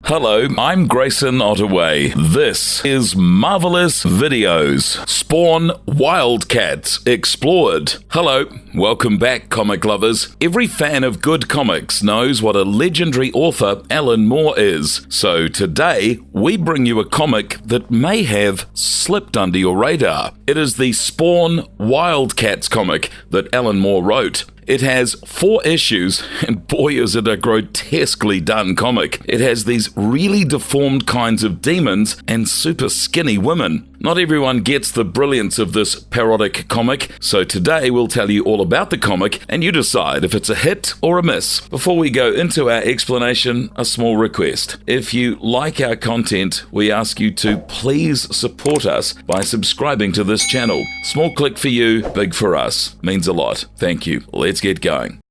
Hello, I'm Grayson Ottaway. This is Marvelous Videos. Spawn Wildcats Explored. Hello, welcome back, comic lovers. Every fan of good comics knows what a legendary author Alan Moore is. So today, we bring you a comic that may have slipped under your radar. It is the Spawn Wildcats comic that Alan Moore wrote. It has 4 issues, and boy is it a grotesquely done comic. It has these really deformed kinds of demons and super skinny women. Not everyone gets the brilliance of this parodic comic, so today we'll tell you all about the comic, and you decide if it's a hit or a miss. Before we go into our explanation, a small request. If you like our content, we ask you to please support us by subscribing to this channel. Small click for you, big for us. Means a lot. Thank you. Let's get going.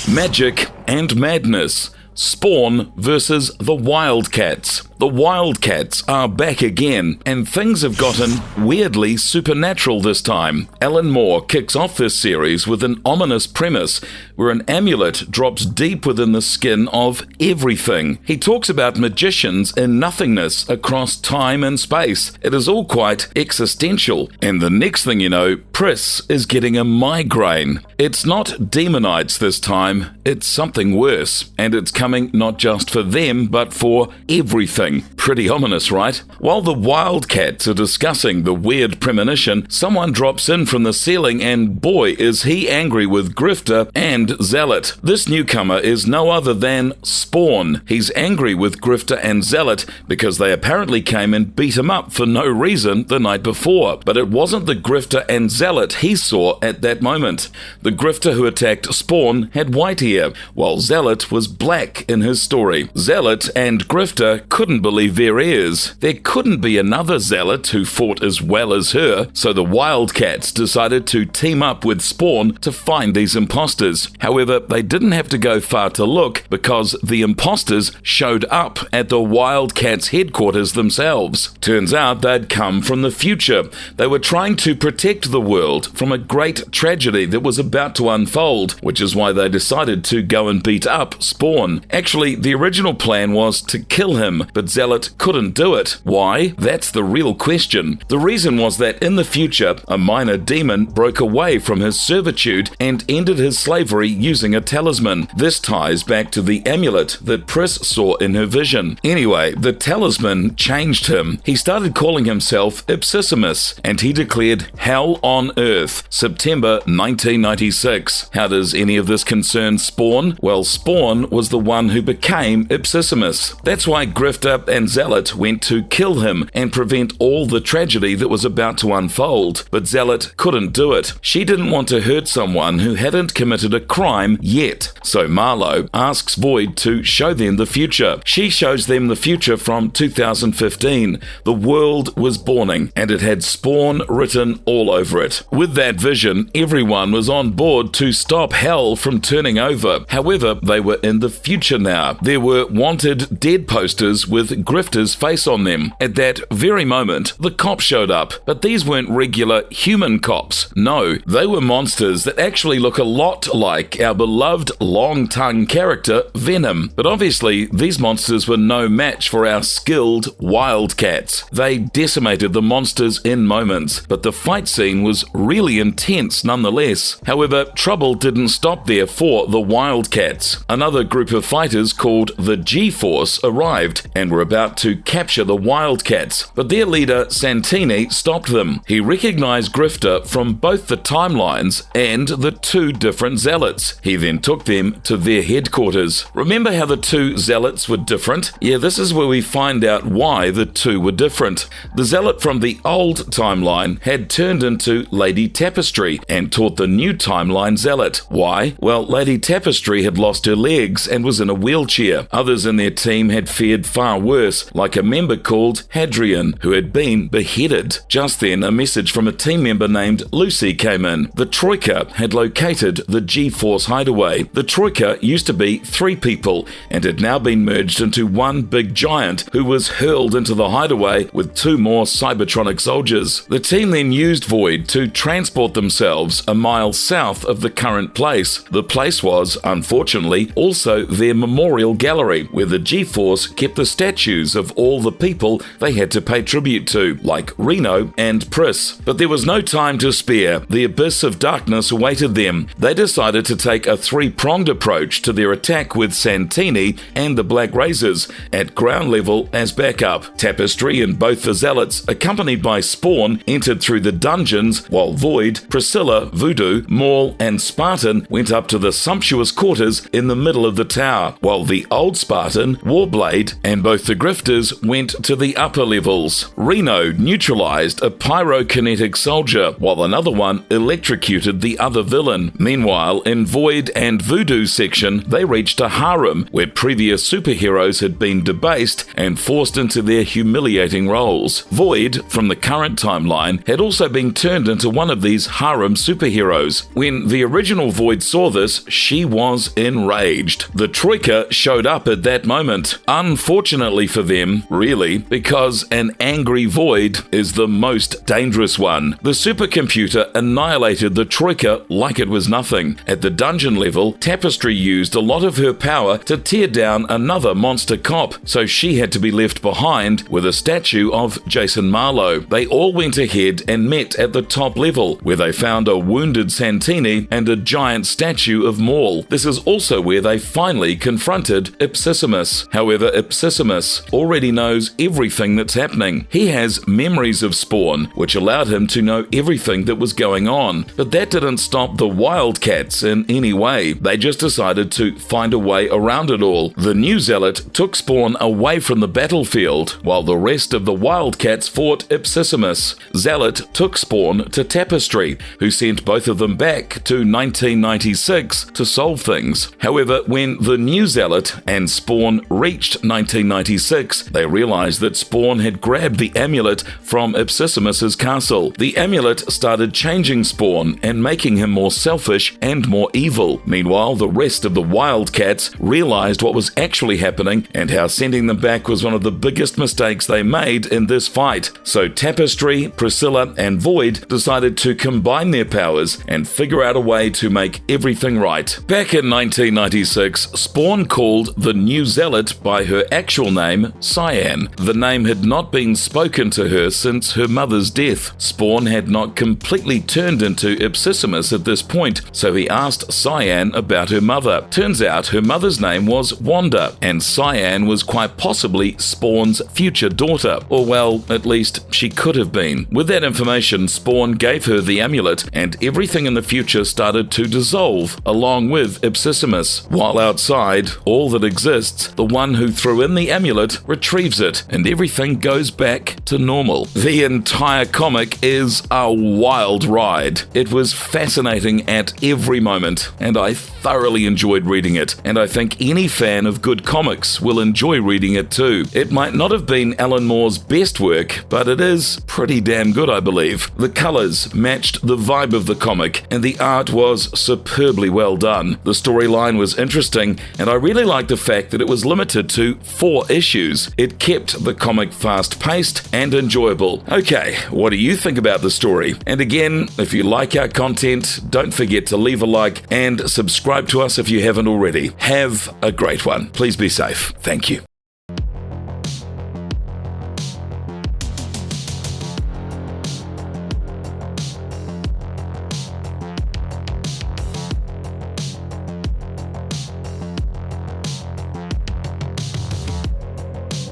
Magic and madness. Spawn versus the Wildcats. The Wildcats are back again, and things have gotten weirdly supernatural this time. Alan Moore kicks off this series with an ominous premise where an amulet drops deep within the skin of everything. He talks about magicians in nothingness across time and space. It is all quite existential, and the next thing you know, Pris is getting a migraine. It's not demonites this time, it's something worse, and it's coming not just for them, but for everything. Pretty ominous, right? While the Wildcats are discussing the weird premonition, someone drops in from the ceiling, and boy is he angry with Grifter and Zealot. This newcomer is no other than Spawn. He's angry with Grifter and Zealot because they apparently came and beat him up for no reason the night before. But it wasn't the Grifter and Zealot he saw at that moment. The Grifter who attacked Spawn had white hair, while Zealot was black in his story. Zealot and Grifter couldn't believe their ears. There couldn't be another Zealot who fought as well as her, so the Wildcats decided to team up with Spawn to find these imposters. However, they didn't have to go far to look because the imposters showed up at the Wildcats' headquarters themselves. Turns out they'd come from the future. They were trying to protect the world from a great tragedy that was about to unfold, which is why they decided to go and beat up Spawn. Actually, the original plan was to kill him, but Zealot couldn't do it. Why? That's the real question. The reason was that in the future, a minor demon broke away from his servitude and ended his slavery using a talisman. This ties back to the amulet that Pris saw in her vision. Anyway, the talisman changed him. He started calling himself Ipsissimus, and he declared Hell on Earth, September 1996. How does any of this concern Spawn? Well, Spawn was the one who became Ipsissimus. That's why Grifter and Zealot went to kill him and prevent all the tragedy that was about to unfold. But Zealot couldn't do it. She didn't want to hurt someone who hadn't committed a crime yet. So Marlowe asks Void to show them the future. She shows them the future from 2015. The world was dawning, and it had Spawn written all over it. With that vision, everyone was on board to stop hell from turning over. However, they were in the future now. There were wanted dead posters with Grifter's face on them. At that very moment, the cops showed up, but these weren't regular human cops. No, they were monsters that actually look a lot like our beloved long-tongue character, Venom. But obviously, these monsters were no match for our skilled Wildcats. They decimated the monsters in moments, but the fight scene was really intense nonetheless. However, trouble didn't stop there for the Wildcats. Another group of fighters called the G-Force arrived and were about to capture the Wildcats, but their leader Santini stopped them. He recognized Grifter from both the timelines and the 2 different Zealots. He then took them to their headquarters. Remember how the 2 Zealots were different? Yeah, this is where we find out why the 2 were different. The Zealot from the old timeline had turned into Lady Tapestry and taught the new timeline Zealot. Why? Well, Lady Tapestry had lost her legs and was in a wheelchair. Others in their team had fared far worse. mysterious, like a member called Hadrian, who had been beheaded. Just then, a message from a team member named Lucy came in. The Troika had located the G-Force hideaway. The Troika used to be 3 people and had now been merged into one big giant who was hurled into the hideaway with 2 more Cybertronic soldiers. The team then used Void to transport themselves a mile south of the current place. The place was, unfortunately, also their memorial gallery, where the G-Force kept the statues of all the people they had to pay tribute to, like Reno and Pris. But there was no time to spare. The abyss of darkness awaited them. They decided to take a 3-pronged approach to their attack with Santini and the Black Razors at ground level as backup. Tapestry and both the Zealots, accompanied by Spawn, entered through the dungeons, while Void, Priscilla, Voodoo, Maul, and Spartan went up to the sumptuous quarters in the middle of the tower, while the old Spartan, Warblade, and both the Grifters went to the upper levels. Reno neutralized a pyrokinetic soldier, while another one electrocuted the other villain. Meanwhile, in Void and Voodoo's section, they reached a harem where previous superheroes had been debased and forced into their humiliating roles. Void, from the current timeline, had also been turned into one of these harem superheroes. When the original Void saw this, she was enraged. The Troika showed up at that moment. Unfortunately for them, really, because an angry Void is the most dangerous one. The supercomputer annihilated the Troika like it was nothing. At the dungeon level, Tapestry used a lot of her power to tear down another monster cop, so she had to be left behind with a statue of Jason Marlowe. They all went ahead and met at the top level, where they found a wounded Santini and a giant statue of Maul. This is also where they finally confronted Ipsissimus. However, Ipsissimus already knows everything that's happening. He has memories of Spawn, which allowed him to know everything that was going on. But that didn't stop the Wildcats in any way. They just decided to find a way around it all. The new Zealot took Spawn away from the battlefield, while the rest of the Wildcats fought Ipsissimus. Zealot took Spawn to Tapestry, who sent both of them back to 1996 to solve things. However, when the new Zealot and Spawn reached 1996, they realized that Spawn had grabbed the amulet from Ipsissimus's castle. The amulet started changing Spawn and making him more selfish and more evil. Meanwhile, the rest of the Wildcats realized what was actually happening and how sending them back was one of the biggest mistakes they made in this fight. So Tapestry, Priscilla, and Void decided to combine their powers and figure out a way to make everything right. Back in 1996, Spawn called the new Zealot by her actual name, Cyan. The name had not been spoken to her since her mother's death. Spawn had not completely turned into Ipsissimus at this point, so he asked Cyan about her mother. Turns out her mother's name was Wanda, and Cyan was quite possibly Spawn's future daughter, or well, at least she could have been. With that information, Spawn gave her the amulet, and everything in the future started to dissolve, along with Ipsissimus. While outside, all that exists, the one who threw in the amulet retrieves it, and everything goes back to normal. The entire comic is a wild ride. It was fascinating at every moment, and I thoroughly enjoyed reading it, and I think any fan of good comics will enjoy reading it too. It might not have been Alan Moore's best work, but it is pretty damn good, I believe. The colors matched the vibe of the comic, and the art was superbly well done. The storyline was interesting, and I really liked the fact that it was limited to 4 issues. It kept the comic fast-paced and enjoyable. Okay, what do you think about the story? And again, if you like our content, don't forget to leave a like and subscribe to us if you haven't already. Have a great one. Please be safe. Thank you.